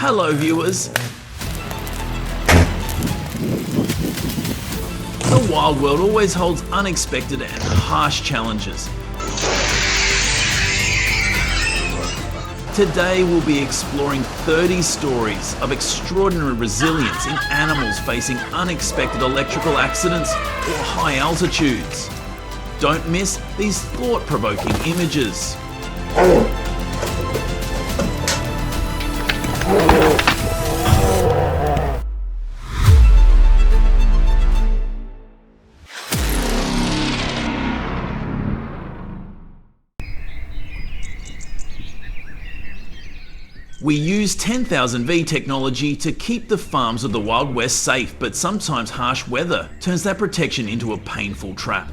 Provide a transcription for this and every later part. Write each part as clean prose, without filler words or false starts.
Hello viewers! The wild world always holds unexpected and harsh challenges. Today we'll be exploring 30 stories of extraordinary resilience in animals facing unexpected electrical accidents or high altitudes. Don't miss these thought-provoking images. We use 10,000V technology to keep the farms of the Wild West safe, but sometimes harsh weather turns that protection into a painful trap.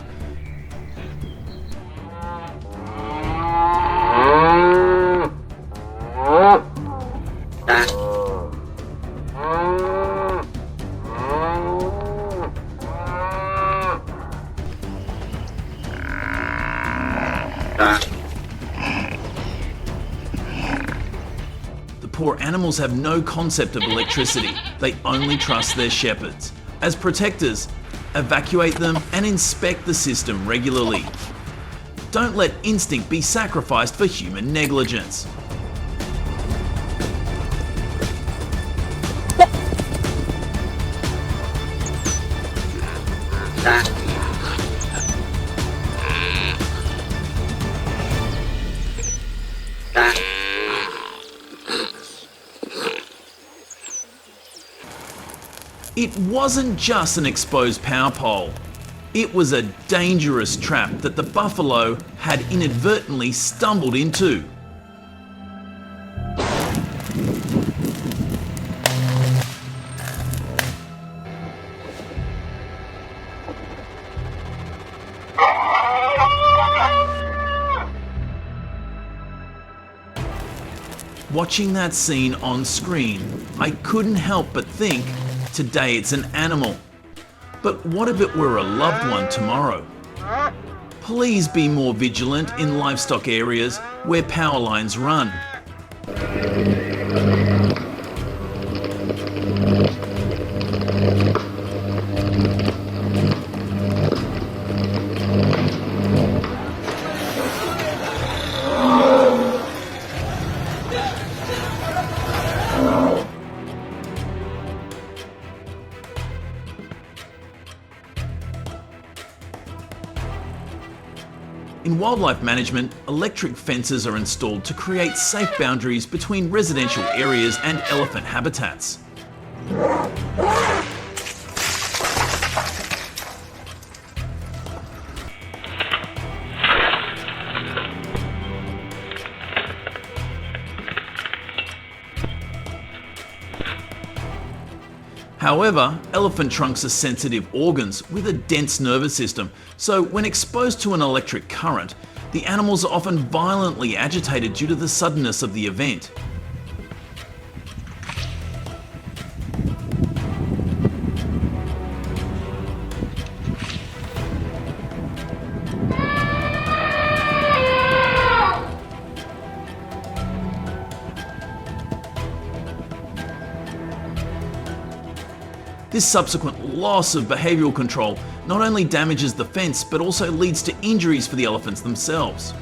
Poor animals have no concept of electricity. They only trust their shepherds. As protectors, evacuate them and inspect the system regularly. Don't let instinct be sacrificed for human negligence. It wasn't just an exposed power pole. It was a dangerous trap that the buffalo had inadvertently stumbled into. Watching that scene on screen, I couldn't help but think, today it's an animal. But what if it were a loved one tomorrow? Please be more vigilant in livestock areas where power lines run. In wildlife management, electric fences are installed to create safe boundaries between residential areas and elephant habitats. However, elephant trunks are sensitive organs with a dense nervous system, so when exposed to an electric current, the animals are often violently agitated due to the suddenness of the event. This subsequent loss of behavioural control not only damages the fence, but also leads to injuries for the elephants themselves.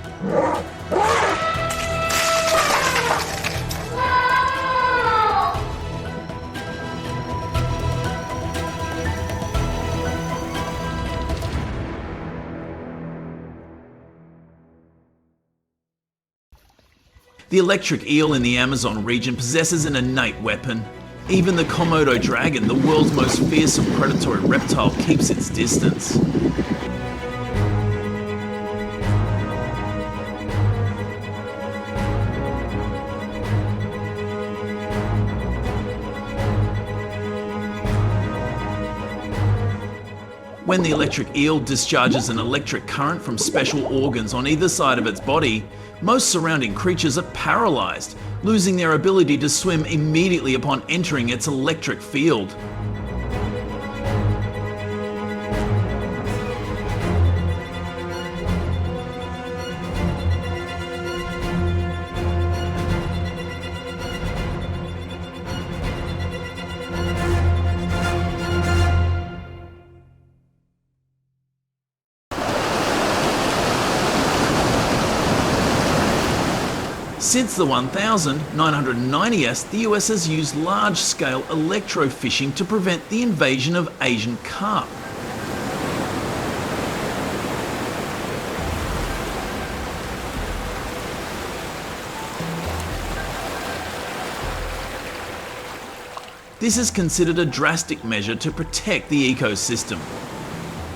The electric eel in the Amazon region possesses an innate weapon. Even the Komodo dragon, the world's most fearsome predatory reptile, keeps its distance. When the electric eel discharges an electric current from special organs on either side of its body, most surrounding creatures are paralysed, losing their ability to swim immediately upon entering its electric field. Since the 1990s, the US has used large-scale electrofishing to prevent the invasion of Asian carp. This is considered a drastic measure to protect the ecosystem.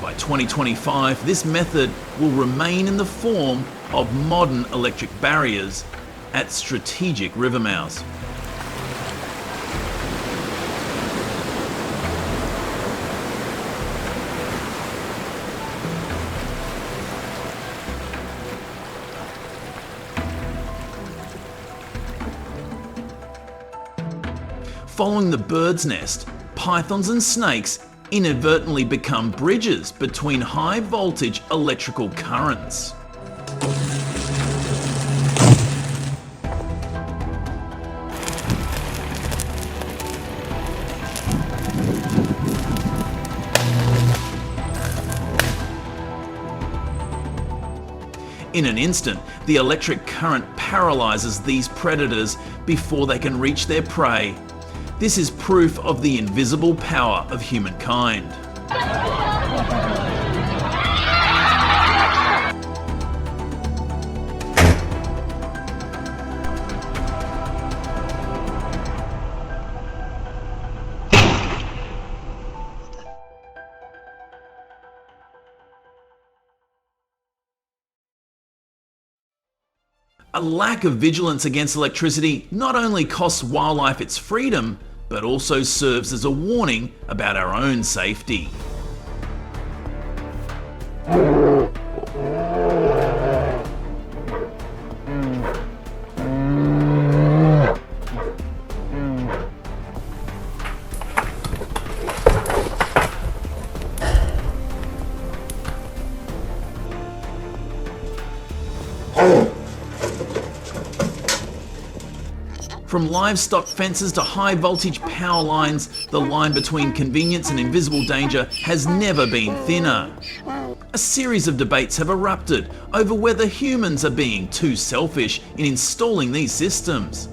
By 2025, this method will remain in the form of modern electric barriers at strategic river mouths. Following the bird's nest, pythons and snakes inadvertently become bridges between high voltage electrical currents. In an instant, the electric current paralyzes these predators before they can reach their prey. This is proof of the invisible power of humankind. A lack of vigilance against electricity not only costs wildlife its freedom, but also serves as a warning about our own safety. From livestock fences to high voltage power lines, the line between convenience and invisible danger has never been thinner. A series of debates have erupted over whether humans are being too selfish in installing these systems.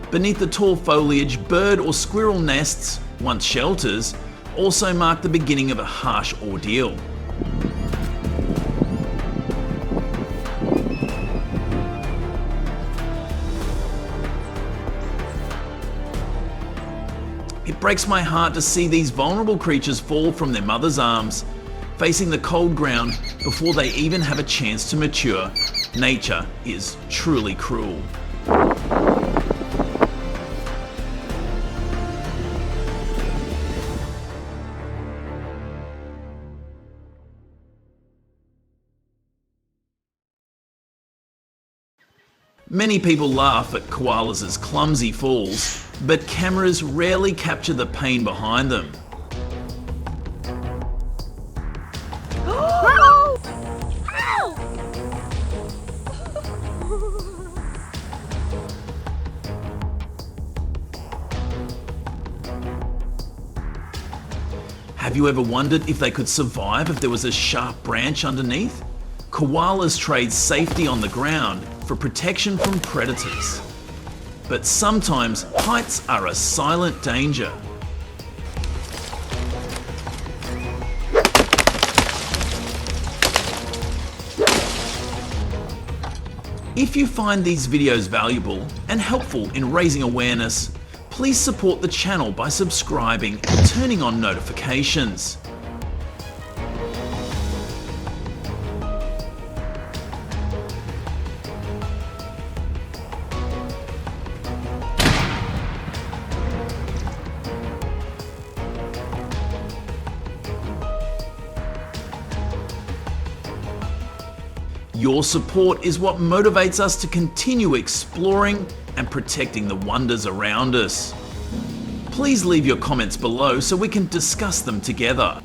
Beneath the tall foliage, bird or squirrel nests, once shelters, also mark the beginning of a harsh ordeal. It breaks my heart to see these vulnerable creatures fall from their mother's arms, facing the cold ground before they even have a chance to mature. Nature is truly cruel. Many people laugh at koalas as clumsy fools, but cameras rarely capture the pain behind them. Have you ever wondered if they could survive if there was a sharp branch underneath? Koalas trade safety on the ground for protection from predators. But sometimes heights are a silent danger. If you find these videos valuable and helpful in raising awareness, please support the channel by subscribing and turning on notifications. Your support is what motivates us to continue exploring, and protecting the wonders around us? Please leave your comments below so we can discuss them together.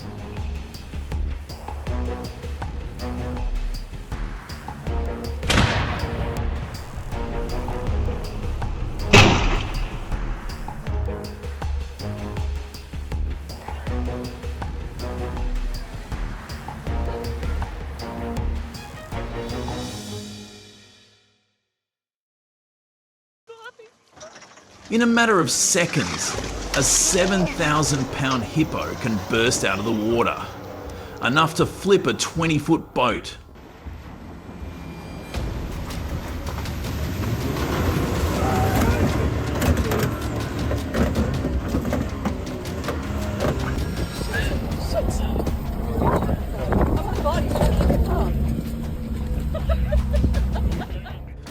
In a matter of seconds, a 7,000-pound hippo can burst out of the water, enough to flip a 20-foot boat.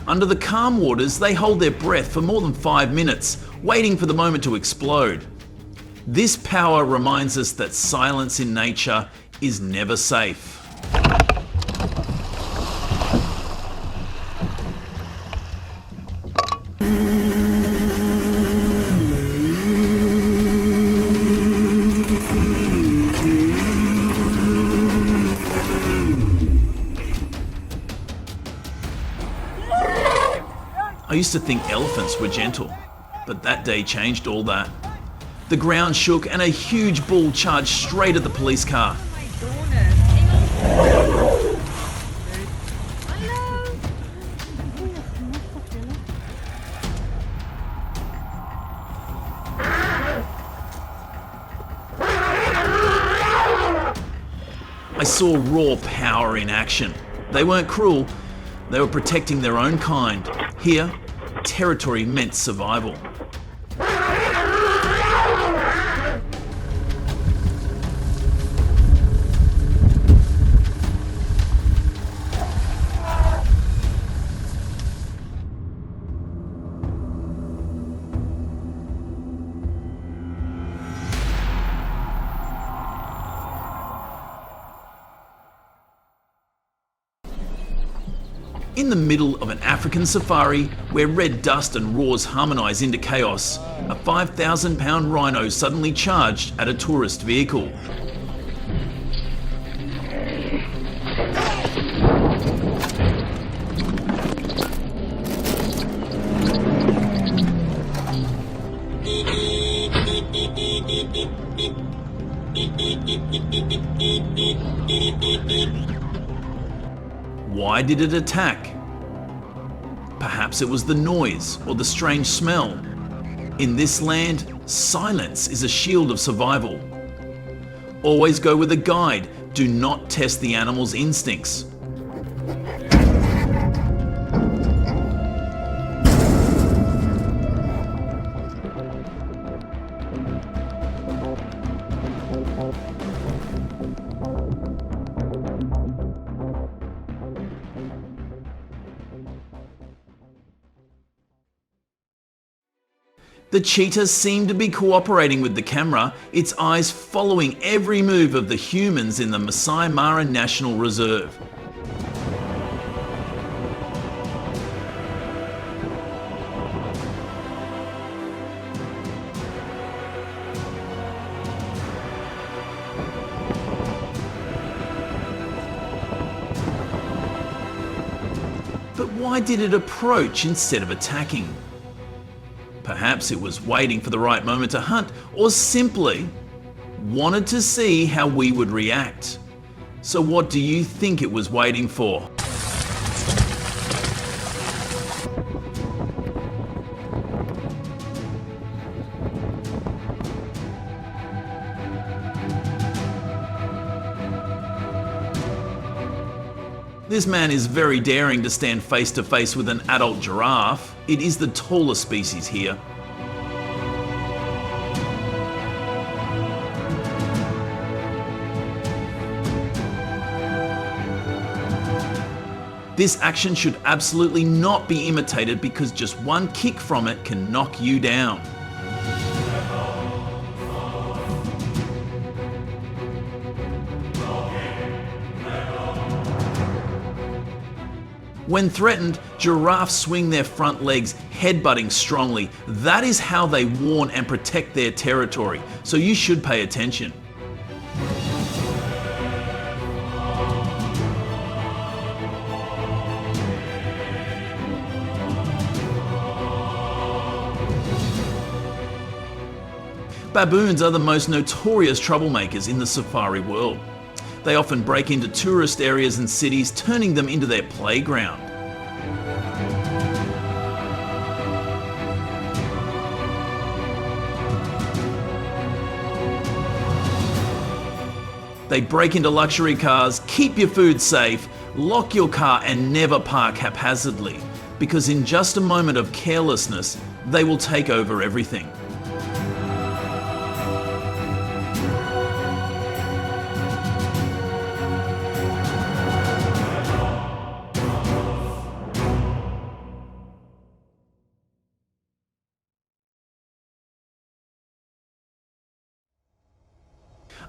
Under the calm waters, they hold their breath for more than 5 minutes, waiting for the moment to explode. This power reminds us that silence in nature is never safe. I used to think elephants were gentle, but that day changed all that. The ground shook and a huge bull charged straight at the police car. I saw raw power in action. They weren't cruel, they were protecting their own kind. Here, territory meant survival. In the middle of an African safari, where red dust and roars harmonise into chaos, a 5,000-pound rhino suddenly charged at a tourist vehicle. Why did it attack? Perhaps it was the noise or the strange smell. In this land, silence is a shield of survival. Always go with a guide. Do not test the animal's instincts. The cheetah seemed to be cooperating with the camera, its eyes following every move of the humans in the Masai Mara National Reserve. But why did it approach instead of attacking? Perhaps it was waiting for the right moment to hunt, or simply wanted to see how we would react. So what do you think it was waiting for? This man is very daring to stand face to face with an adult giraffe. It is the tallest species here. This action should absolutely not be imitated because just one kick from it can knock you down. When threatened, giraffes swing their front legs headbutting strongly. That is how they warn and protect their territory, so you should pay attention. Baboons are the most notorious troublemakers in the safari world. They often break into tourist areas and cities, turning them into their playground. They break into luxury cars, keep your food safe, lock your car and never park haphazardly, because in just a moment of carelessness, they will take over everything.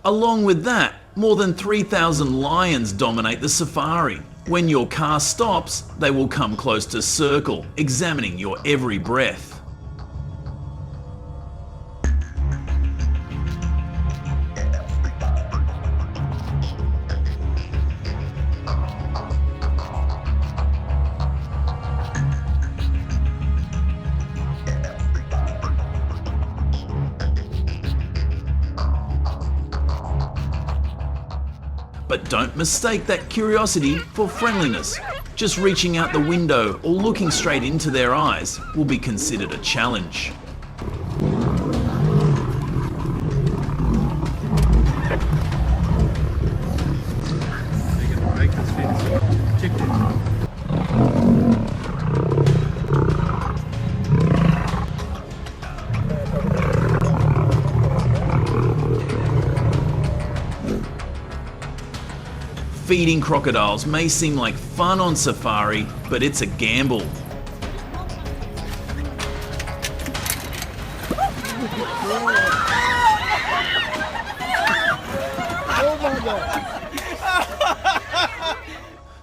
Along with that, more than 3,000 lions dominate the safari. When your car stops, they will come close to circle, examining your every breath. But don't mistake that curiosity for friendliness. Just reaching out the window or looking straight into their eyes will be considered a challenge. Feeding crocodiles may seem like fun on safari, but it's a gamble.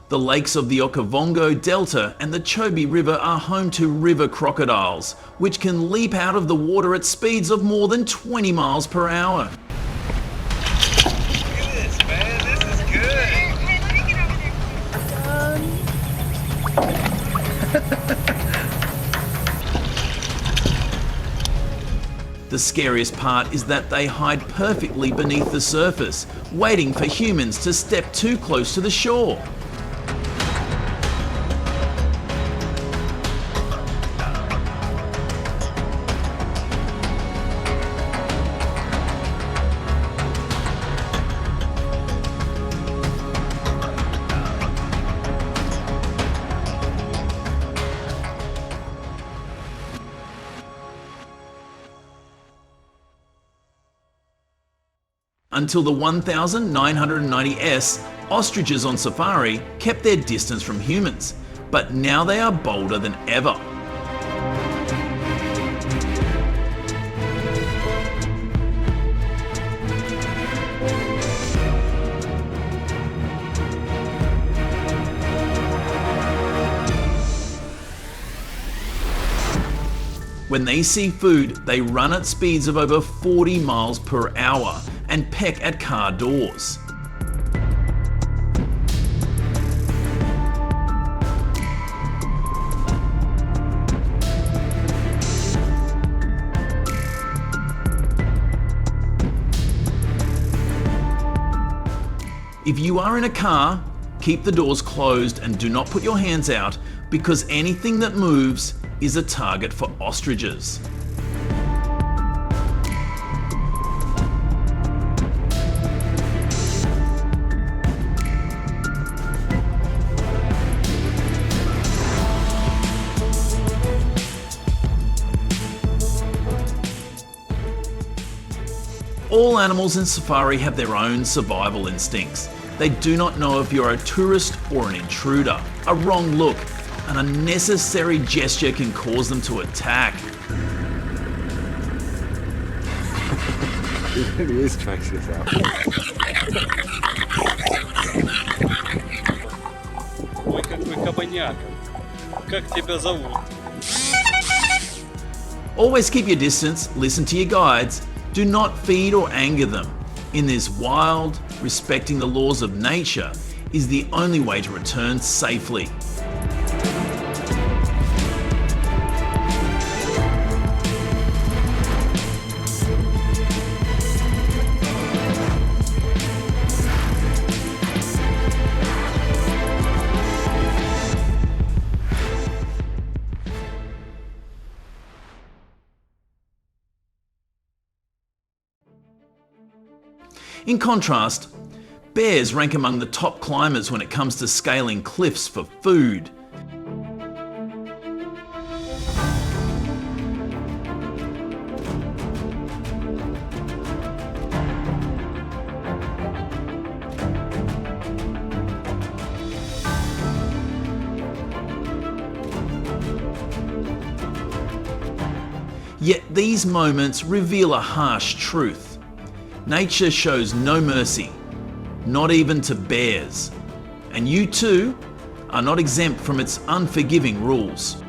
The lakes of the Okavango Delta and the Chobe River are home to river crocodiles, which can leap out of the water at speeds of more than 20 miles per hour. The scariest part is that they hide perfectly beneath the surface, waiting for humans to step too close to the shore. Until the 1990s, ostriches on safari kept their distance from humans, but now they are bolder than ever. When they see food, they run at speeds of over 40 miles per hour and peck at car doors. If you are in a car, keep the doors closed and do not put your hands out, because anything that moves is a target for ostriches. All animals in safari have their own survival instincts. They do not know if you're a tourist or an intruder. A wrong look, an unnecessary gesture can cause them to attack. He really is trying this out. Ой, какой кабаняка. Как тебя зовут? Always keep your distance, listen to your guides, do not feed or anger them. In this wild, respecting the laws of nature is the only way to return safely. In contrast, bears rank among the top climbers when it comes to scaling cliffs for food. Yet these moments reveal a harsh truth. Nature shows no mercy, not even to bears. And you too are not exempt from its unforgiving rules.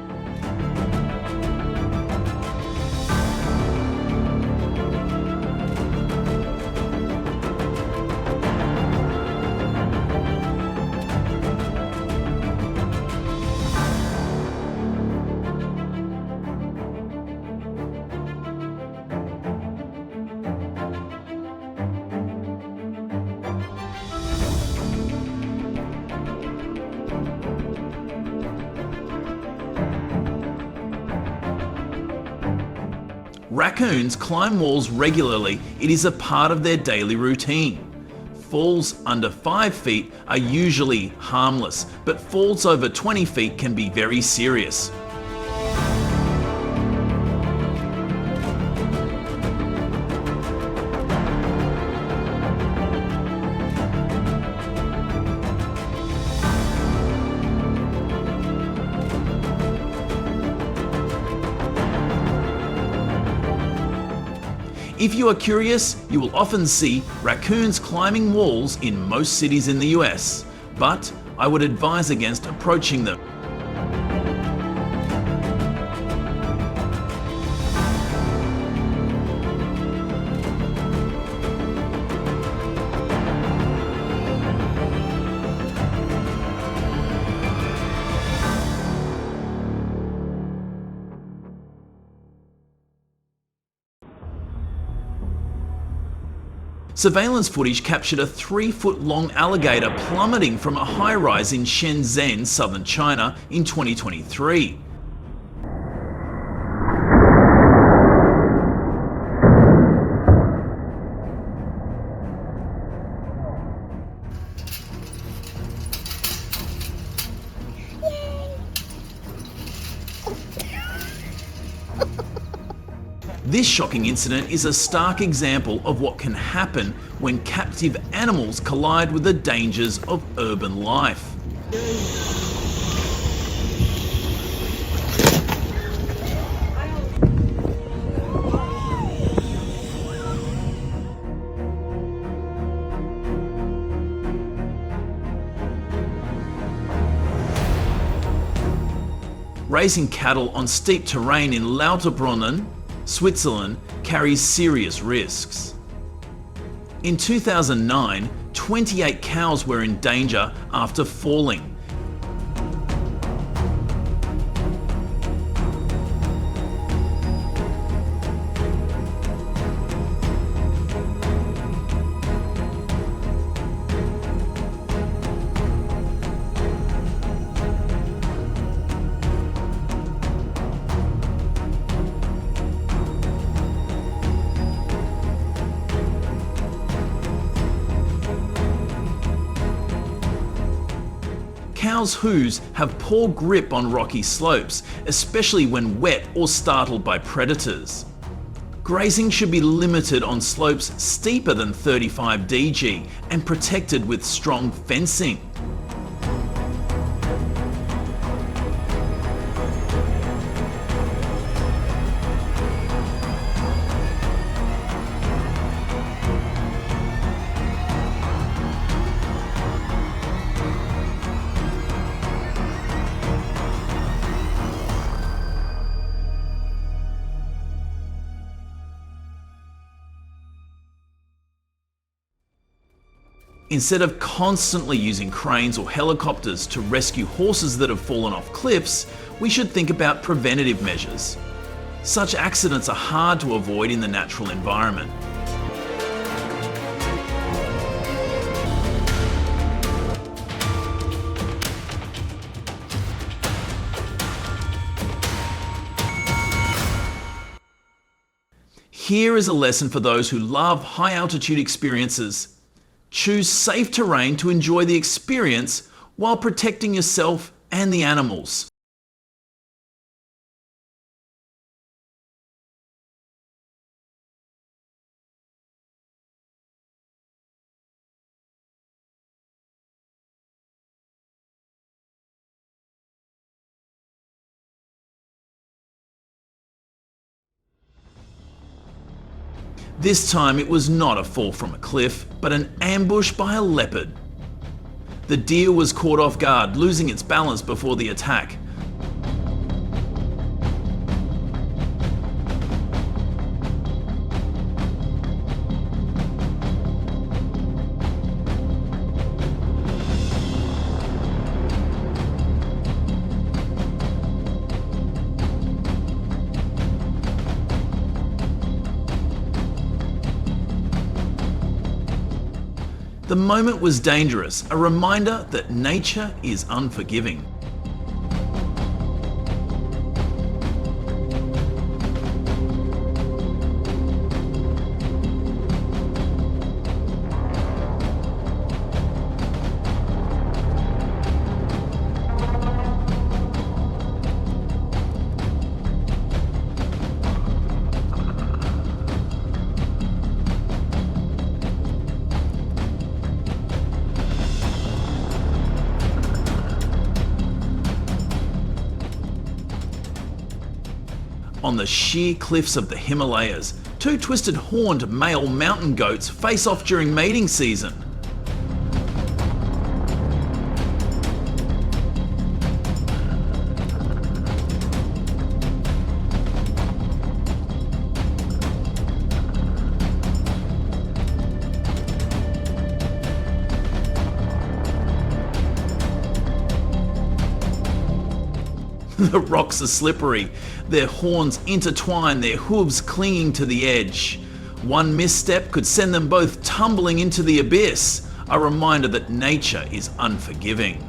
Raccoons climb walls regularly. It is a part of their daily routine. Falls under 5 feet are usually harmless, but falls over 20 feet can be very serious. If you are curious, you will often see raccoons climbing walls in most cities in the US, but I would advise against approaching them. Surveillance footage captured a 3-foot-long alligator plummeting from a high-rise in Shenzhen, southern China, in 2023. This shocking incident is a stark example of what can happen when captive animals collide with the dangers of urban life. Raising cattle on steep terrain in Lauterbrunnen, Switzerland, carries serious risks. In 2009, 28 cows were in danger after falling. Cows' hooves have poor grip on rocky slopes, especially when wet or startled by predators. Grazing should be limited on slopes steeper than 35 dg and protected with strong fencing. Instead of constantly using cranes or helicopters to rescue horses that have fallen off cliffs, we should think about preventative measures. Such accidents are hard to avoid in the natural environment. Here is a lesson for those who love high altitude experiences. Choose safe terrain to enjoy the experience while protecting yourself and the animals. This time it was not a fall from a cliff, but an ambush by a leopard. The deer was caught off guard, losing its balance before the attack. The moment was dangerous, a reminder that nature is unforgiving. On the sheer cliffs of the Himalayas, two twisted horned male mountain goats face off during mating season. The rocks are slippery, their horns intertwine, their hooves clinging to the edge. One misstep could send them both tumbling into the abyss, a reminder that nature is unforgiving.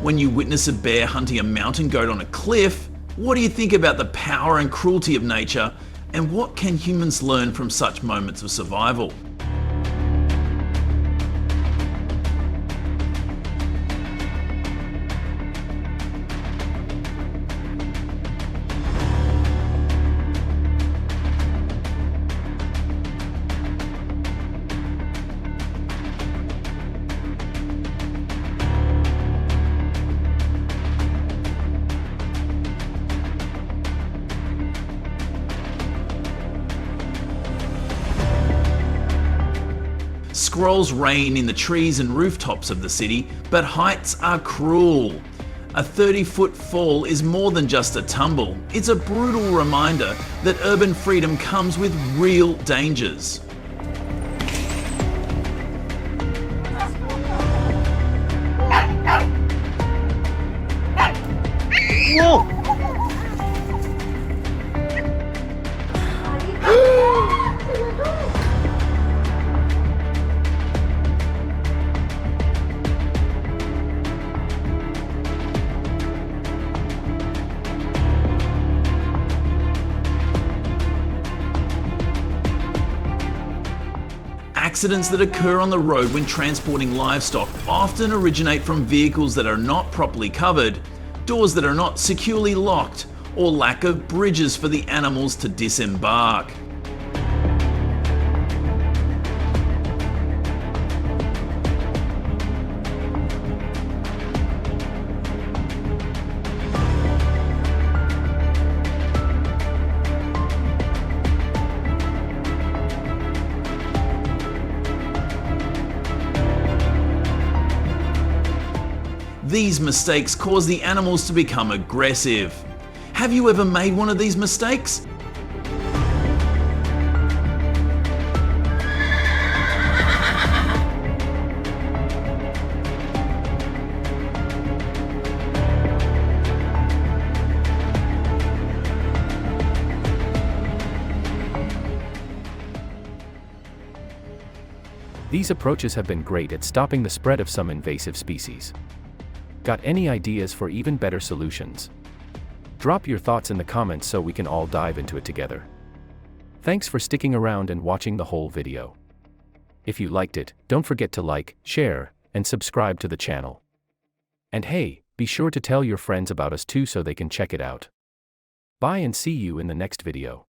When you witness a bear hunting a mountain goat on a cliff, what do you think about the power and cruelty of nature, and what can humans learn from such moments of survival? Squirrels reign in the trees and rooftops of the city, but heights are cruel. A 30-foot fall is more than just a tumble. It's a brutal reminder that urban freedom comes with real dangers. Whoa! Accidents that occur on the road when transporting livestock often originate from vehicles that are not properly covered, doors that are not securely locked, or lack of bridges for the animals to disembark. These mistakes cause the animals to become aggressive. Have you ever made one of these mistakes? These approaches have been great at stopping the spread of some invasive species. Got any ideas for even better solutions? Drop your thoughts in the comments so we can all dive into it together. Thanks for sticking around and watching the whole video. If you liked it, don't forget to like, share, and subscribe to the channel. And hey, be sure to tell your friends about us too so they can check it out. Bye and see you in the next video.